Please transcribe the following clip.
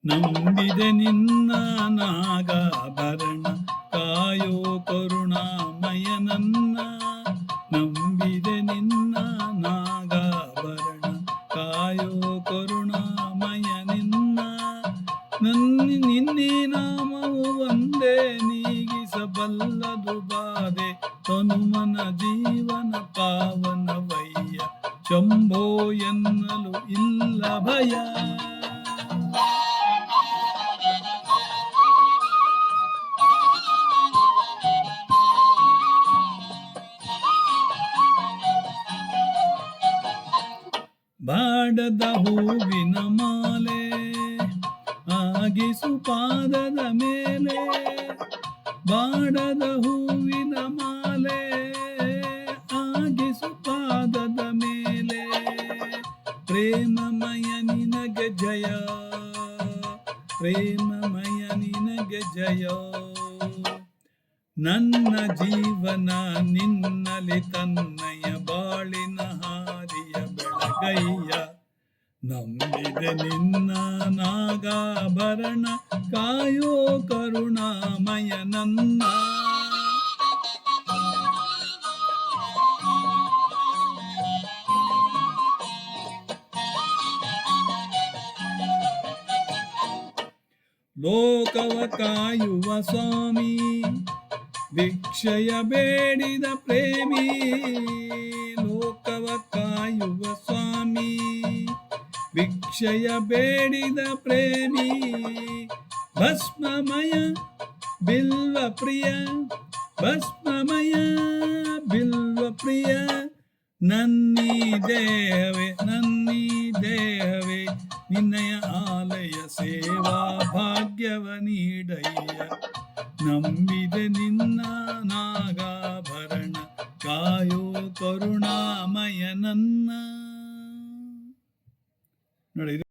ನಂಬಿದೆ ನಿನ್ನ ನಾಗಾಭರಣ ಕಾಯೋ ಕರುಣಾಮಯ ನನ್ನ. ನಂಬಿದೆ ನಿನ್ನ ನಾಗಾಭರಣ ಕಾಯೋ ಕರುಣಾಮಯ ನಿನ್ನ. ನಿನ್ನೆ ನಾಮವು ಒಂದೇ ನೀಗಿಸಬಲ್ಲದು ಬಾಧೆ ತನುಮನ ಜೀವನ ಪಾವನವಯ್ಯ. ಶಂಭೋ ಎನ್ನಲು ಇಲ್ಲ ಭಯ. ಬಾಡದ ಹೂವಿನ ಮಾಲೆ ಆಗಿಸು ಪಾದದ ಮೇಲೆ. ಬಾಡದ ಹೂವಿನ ಮಾಲೆ ಆಗಿಸು ಪಾದದ ಮೇಲೆ. ಪ್ರೇಮಮಯ ನಿನಗೆ ಜಯ, ಪ್ರೇಮಮಯ ನಿನಗೆ ಜಯ. ನನ್ನ ಜೀವನ ನಿನ್ನಲಿ ತನ್ನಯ ಬಾಳಿನ ಹಾದಿಯ ಬೆಳಗಯ್ಯ. ನಂಬಿದೆ ನಿನ್ನ ನಾಗಾಭರಣ ಕಾಯೋ ಕರುಣಾಮಯ ನನ್ನ. ಲೋಕವ ಕಾಯುವ ಸ್ವಾಮಿ ಭಿಕ್ಷೆಯ ಬೇಡಿದ ಪ್ರೇಮಿ. ಲೋಕವ ಕಾಯುವ ಸ್ವಾಮಿ ಭಿಕ್ಷೆಯ ಬೇಡಿದ ಪ್ರೇಮಿ. ಭಸ್ಮಮಯ ಬಿಲ್ವ ಪ್ರಿಯ, ಭಸ್ಮಮಯ ಬಿಲ್ವ ಪ್ರಿಯ. ನನ್ನೀ ದೇಹವೇ ನನ್ನೀ ದೇಹವೇ ನಿನ್ನಯ ಆಲಯ ಸೇವಾ ಭಾಗ್ಯವ ನೀಡಯ್ಯ. ನಂಬಿದೆ ನಿನ್ನ ನಾಗಾಭರಣ ಕಾಯೋ ಕರುಣಾಮಯ ನನ್ನ. ನೋಡಿ.